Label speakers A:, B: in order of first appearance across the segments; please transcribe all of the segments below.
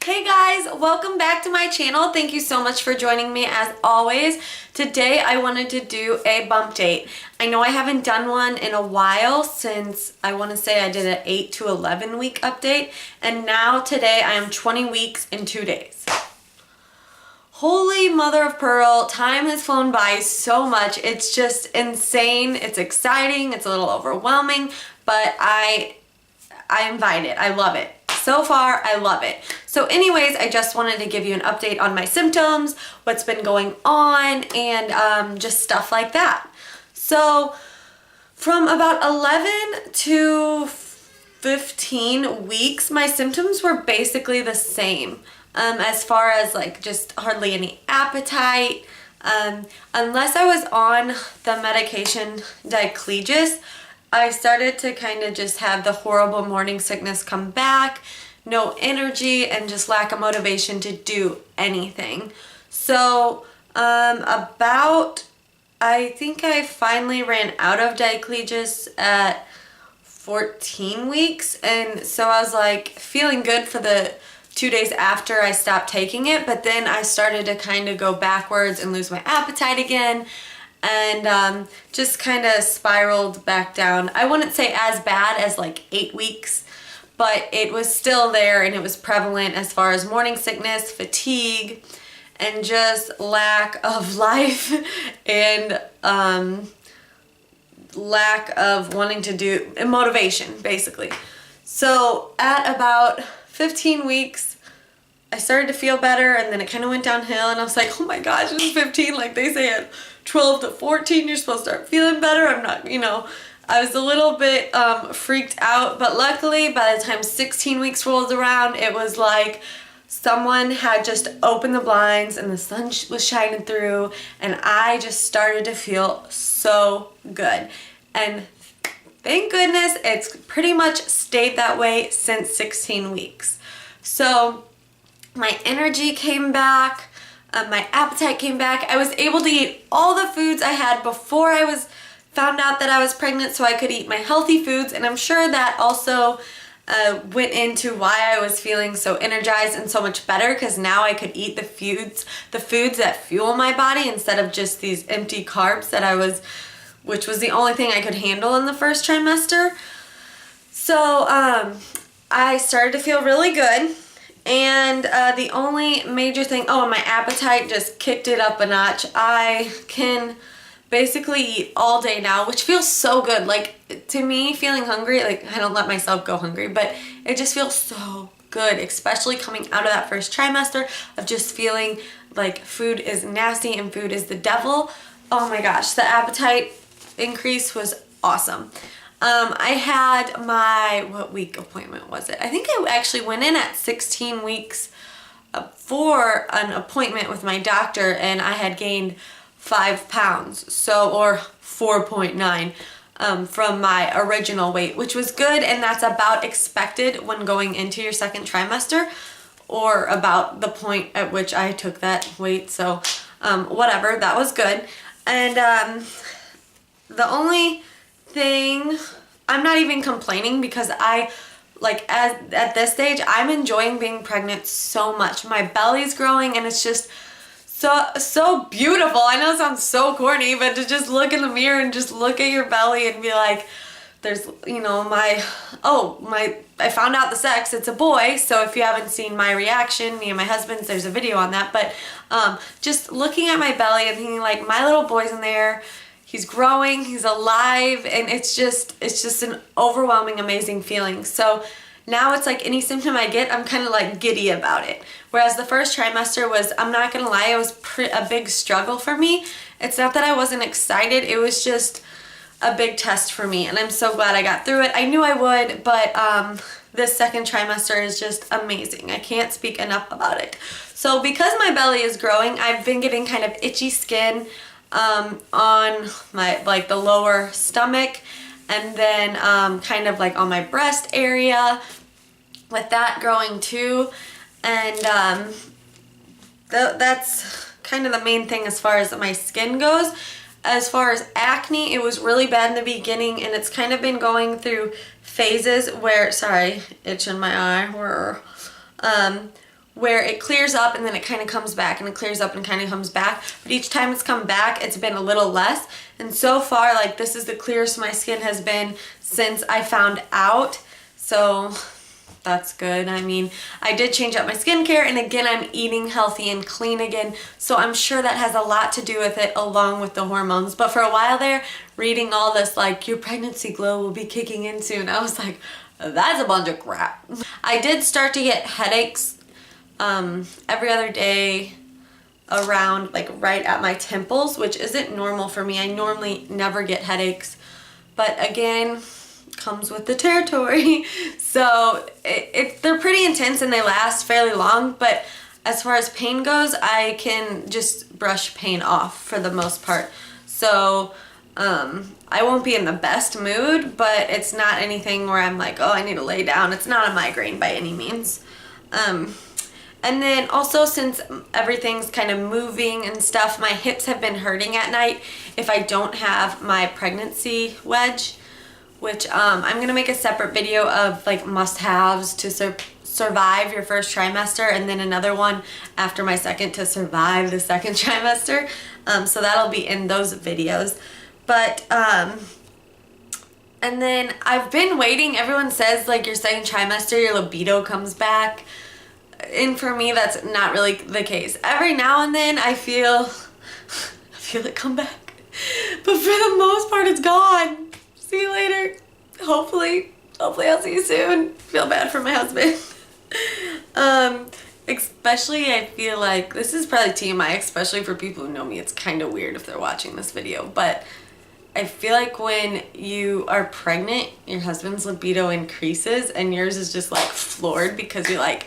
A: Hey guys, welcome back to my channel. Thank you so much for joining me as always. Today I wanted to do a bump date. I know I haven't done one in a while since I want to say I did an 8 to 11 week update, and now today I am 20 weeks in 2 days. Holy mother of pearl, time has flown by so much. It's just insane. It's exciting. It's a little overwhelming, but I invite it. I love it. So far, I love it. So anyways, I just wanted to give you an update on my symptoms, what's been going on, and just stuff like that. So from about 11 to 15 weeks, my symptoms were basically the same. As far as like just hardly any appetite, unless I was on the medication digestive, I started to kind of just have the horrible morning sickness come back, no energy, and just lack of motivation to do anything. So I think I finally ran out of digestive at 14 weeks, and so I was like feeling good for the 2 days after I stopped taking it, but then I started to kind of go backwards and lose my appetite again, and just kind of spiraled back down. I wouldn't say as bad as like 8 weeks, but it was still there, and it was prevalent as far as morning sickness, fatigue, and just lack of life and lack of wanting to do motivation, basically. So at about 15 weeks, I started to feel better, and then it kind of went downhill, and I was like, oh my gosh, this is 15, like they say at 12 to 14 you're supposed to start feeling better. I'm not, I was a little bit freaked out, but luckily by the time 16 weeks rolled around, it was like someone had just opened the blinds and the sun was shining through, and I just started to feel so good. And thank goodness it's pretty much stayed that way since 16 weeks. So my energy came back, my appetite came back. I was able to eat all the foods I had before I found out that I was pregnant, so I could eat my healthy foods, and I'm sure that also went into why I was feeling so energized and so much better, because now I could eat the foods that fuel my body instead of just these empty carbs which was the only thing I could handle in the first trimester. So I started to feel really good. And the only major thing, and my appetite just kicked it up a notch. I can basically eat all day now, which feels so good. Like, to me, feeling hungry, like, I don't let myself go hungry, but it just feels so good, especially coming out of that first trimester of just feeling like food is nasty and food is the devil. Oh my gosh, the appetite increase was awesome. I had my, what week appointment was it? I think I actually went in at 16 weeks for an appointment with my doctor, and I had gained 5 pounds, or 4.9 from my original weight, which was good, and that's about expected when going into your second trimester, or about the point at which I took that weight. So whatever, that was good. And the only thing, I'm not even complaining, because at this stage, I'm enjoying being pregnant so much. My belly's growing, and it's just so beautiful. I know it sounds so corny, but to just look in the mirror and just look at your belly and be like, there's, I found out the sex, it's a boy. So if you haven't seen my reaction, me and my husband's, there's a video on that. But just looking at my belly and thinking like, my little boy's in there. He's growing, he's alive, and it's just an overwhelming, amazing feeling. So now it's like any symptom I get, I'm kind of like giddy about it. Whereas the first trimester was, I'm not gonna lie, it was a big struggle for me. It's not that I wasn't excited, it was just a big test for me, and I'm so glad I got through it. I knew I would, but this second trimester is just amazing. I can't speak enough about it. So because my belly is growing, I've been getting kind of itchy skin on my, like, the lower stomach, and then kind of like on my breast area, with that growing too. And that's kind of the main thing as far as my skin goes. As far as acne, it was really bad in the beginning, and it's kind of been going through phases where, sorry, itch in my eye, where it clears up and then it kind of comes back, and it clears up and kind of comes back. But each time it's come back, it's been a little less. And so far, like, this is the clearest my skin has been since I found out. So that's good. I mean, I did change up my skincare, and again, I'm eating healthy and clean again. So I'm sure that has a lot to do with it, along with the hormones. But for a while there, reading all this, like, your pregnancy glow will be kicking in soon, I was like, that's a bunch of crap. I did start to get headaches every other day around, like, right at my temples, which isn't normal for me. I normally never get headaches, but again, comes with the territory. So they're pretty intense and they last fairly long, but as far as pain goes, I can just brush pain off for the most part. So I won't be in the best mood, but it's not anything where I'm like, oh, I need to lay down. It's not a migraine by any means. And then also, since everything's kind of moving and stuff, my hips have been hurting at night if I don't have my pregnancy wedge, which I'm gonna make a separate video of, like, must-haves to survive your first trimester, and then another one after my second to survive the second trimester. So that'll be in those videos. But and then I've been waiting. Everyone says, like, your second trimester, your libido comes back. And for me, that's not really the case. Every now and then I feel it come back. But for the most part, it's gone. See you later. Hopefully I'll see you soon. Feel bad for my husband. Especially, I feel like, this is probably TMI, especially for people who know me. It's kind of weird if they're watching this video, but I feel like when you are pregnant, your husband's libido increases and yours is just, like, floored, because you're like,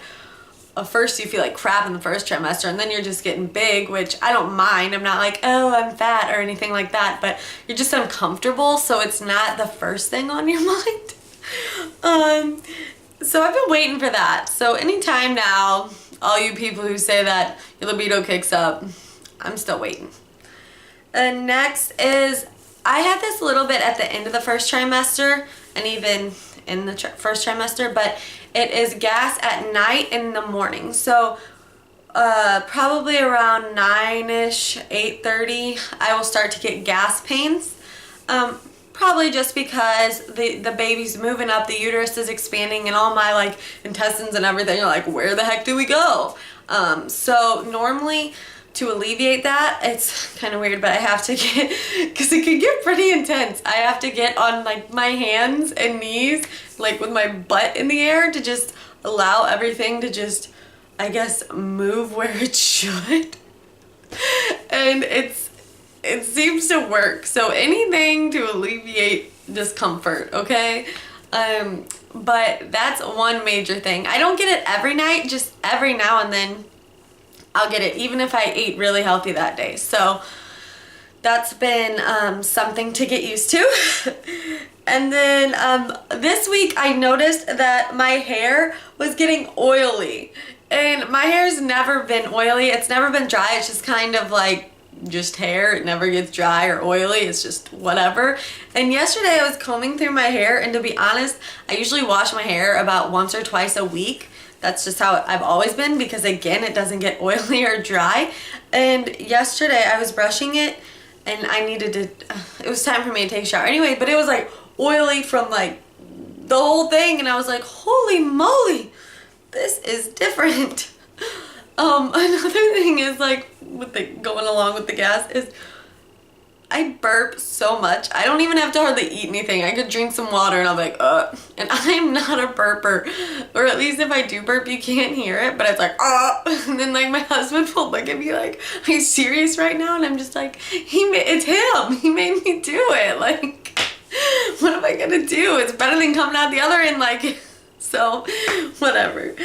A: at first you feel like crap in the first trimester, and then you're just getting big, which I don't mind. I'm not like, oh, I'm fat or anything like that, but you're just uncomfortable, so it's not the first thing on your mind. So I've been waiting for that. So anytime now, all you people who say that your libido kicks up, I'm still waiting. And next is, I had this a little bit at the end of the first trimester, and even in the first trimester, but it is gas at night and in the morning. So probably around 9-ish, 8:30, I will start to get gas pains. Probably just because the baby's moving up, the uterus is expanding, and all my, like, intestines and everything are like, where the heck do we go? So normally, to alleviate that, it's kind of weird, but I have to get, because it can get pretty intense, I have to get on, like, my hands and knees, like, with my butt in the air, to just allow everything to just, I guess, move where it should. And it seems to work. So anything to alleviate discomfort, okay? But that's one major thing. I don't get it every night, just every now and then I'll get it, even if I ate really healthy that day. So that's been something to get used to. And then this week I noticed that my hair was getting oily. And my hair's never been oily. It's never been dry. It's just kind of like just hair. It never gets dry or oily. It's just whatever. And yesterday I was combing through my hair, and to be honest, I usually wash my hair about once or twice a week. That's just how I've always been, because again, it doesn't get oily or dry. And yesterday I was brushing it, and I needed to, it was time for me to take a shower anyway, but it was like oily from like the whole thing, and I was like, holy moly, this is different. Another thing is, like, with the going along with the gas, is I burp so much. I don't even have to hardly eat anything. I could drink some water and I'm like, and I'm not a burper. Or at least if I do burp, you can't hear it, but it's like, and then, like, my husband will look at me like, are you serious right now? And I'm just like, it's him. He made me do it. Like, what am I gonna do? It's better than coming out the other end, like, so, whatever.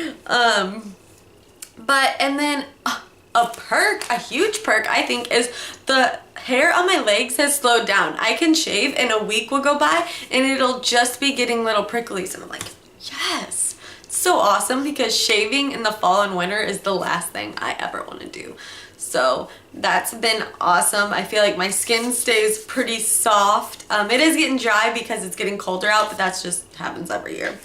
A: But, and then a huge perk, I think, is the hair on my legs has slowed down. I can shave and a week will go by and it'll just be getting little pricklies, and I'm like, yes, it's so awesome, because shaving in the fall and winter is the last thing I ever want to do. So that's been awesome. I feel like my skin stays pretty soft. It is getting dry because it's getting colder out, but that's just happens every year.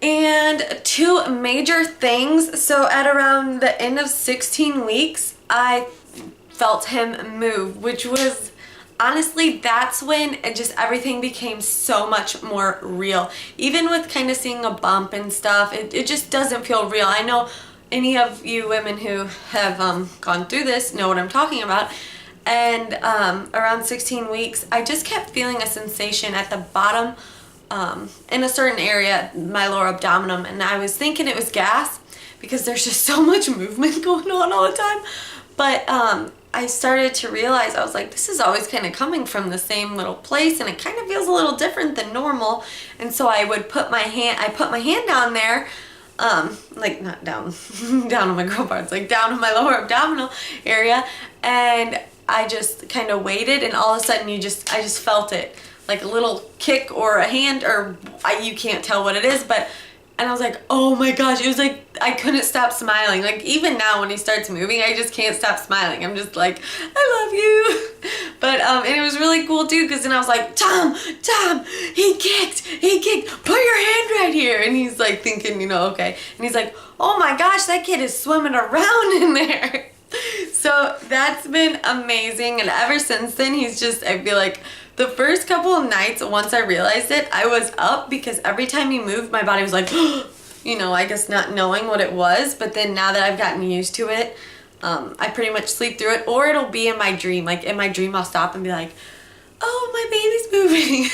A: And two major things. So at around the end of 16 weeks, I felt him move, which was honestly, that's when everything became so much more real. Even with kind of seeing a bump and stuff, it just doesn't feel real. I know any of you women who have gone through this know what I'm talking about. And around 16 weeks, I just kept feeling a sensation at the bottom in a certain area, my lower abdomen, and I was thinking it was gas because there's just so much movement going on all the time. But I started to realize, I was like, this is always kind of coming from the same little place, and it kind of feels a little different than normal. And so I would put my hand down there, like not down down on my girl parts, like down on my lower abdominal area, and I just kind of waited, and all of a sudden I just felt it, like a little kick or a hand, or you can't tell what it is, but, and I was like, oh my gosh, it was like, I couldn't stop smiling. Like even now when he starts moving, I just can't stop smiling. I'm just like, I love you. But, and it was really cool too, because then I was like, Tom, he kicked, put your hand right here. And he's like thinking, you know, okay. And he's like, oh my gosh, that kid is swimming around in there. So that's been amazing. And ever since then, he's just, I feel like the first couple of nights, once I realized it, I was up because every time he moved, my body was like, you know, I guess not knowing what it was. But then now that I've gotten used to it, I pretty much sleep through it, or it'll be in my dream. Like in my dream, I'll stop and be like, oh, my baby's moving.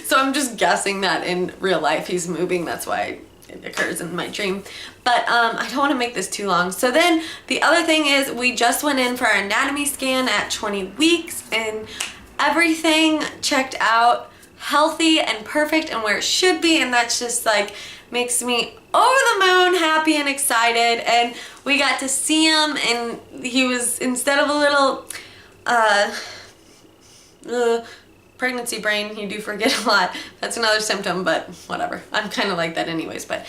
A: So I'm just guessing that in real life he's moving. That's why it occurs in my dream. But I don't want to make this too long. So then the other thing is, we just went in for our anatomy scan at 20 weeks, and everything checked out healthy and perfect and where it should be, and that's just like makes me over the moon happy and excited. And we got to see him, and he was, instead of a little pregnancy brain, you do forget a lot. That's another symptom, but whatever. I'm kind of like that anyways. But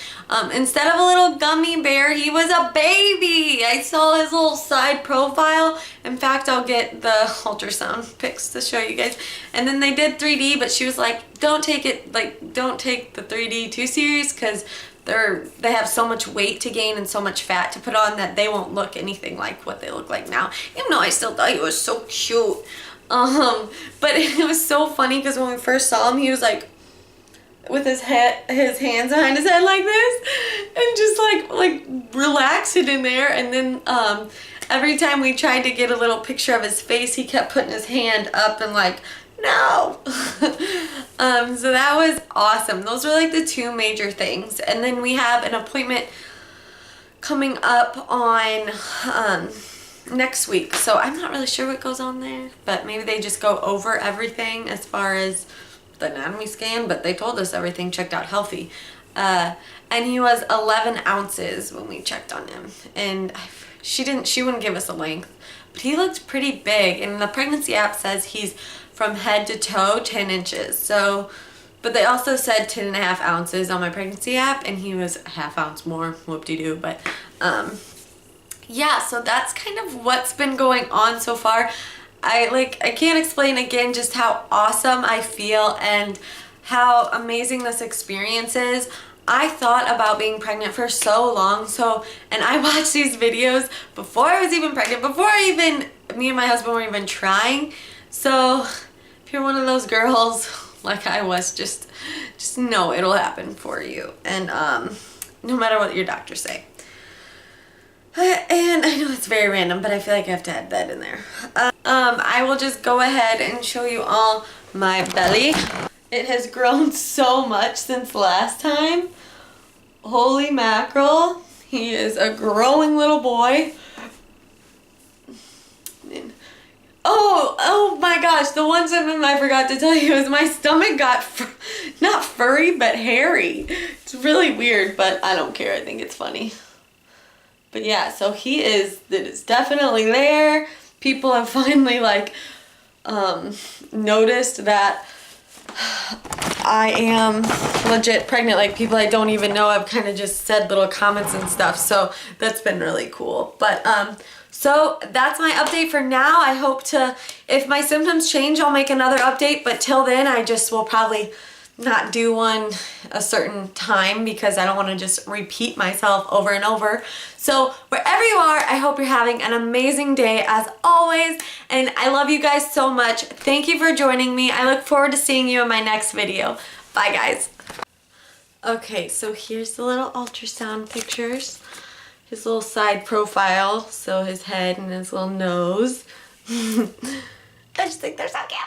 A: instead of a little gummy bear, he was a baby. I saw his little side profile. In fact, I'll get the ultrasound pics to show you guys. And then they did 3D, but she was like, don't take the 3D too serious, because they have so much weight to gain and so much fat to put on that they won't look anything like what they look like now. Even though I still thought he was so cute. But it was so funny because when we first saw him, he was like with his hands behind his head like this, and just like relaxed it in there. And then every time we tried to get a little picture of his face, he kept putting his hand up and like, no. So that was awesome. Those were like the two major things. And then we have an appointment coming up on next week, so I'm not really sure what goes on there, but maybe they just go over everything as far as the anatomy scan. But they told us everything checked out healthy, and he was 11 ounces when we checked on him, and she wouldn't give us a length, but he looked pretty big, and the pregnancy app says he's from head to toe 10 inches. So, but they also said 10.5 ounces on my pregnancy app, and he was a half ounce more. Whoop-de-doo. But yeah, so that's kind of what's been going on so far. I can't explain again just how awesome I feel and how amazing this experience is. I thought about being pregnant for so long, and I watched these videos before I was even pregnant, before me and my husband were even trying. So if you're one of those girls like I was, just know it'll happen for you, and no matter what your doctors say. And I know it's very random, but I feel like I have to add that in there. I will just go ahead and show you all my belly. It has grown so much since last time. Holy mackerel. He is a growing little boy. Oh my gosh, the one something I forgot to tell you is my stomach got not furry, but hairy. It's really weird, but I don't care. I think it's funny. But yeah, so it is definitely there. People have finally noticed that I am legit pregnant. Like people I don't even know have kind of just said little comments and stuff. So that's been really cool. But so that's my update for now. I hope if my symptoms change, I'll make another update. But till then, I just will probably not do one a certain time because I don't want to just repeat myself over and over. So wherever you are, I hope you're having an amazing day as always, and I love you guys so much. Thank you for joining me. I look forward to seeing you in my next video. Bye guys. Okay, so here's the little ultrasound pictures. His little side profile, so his head and his little nose. I just think they're so cute.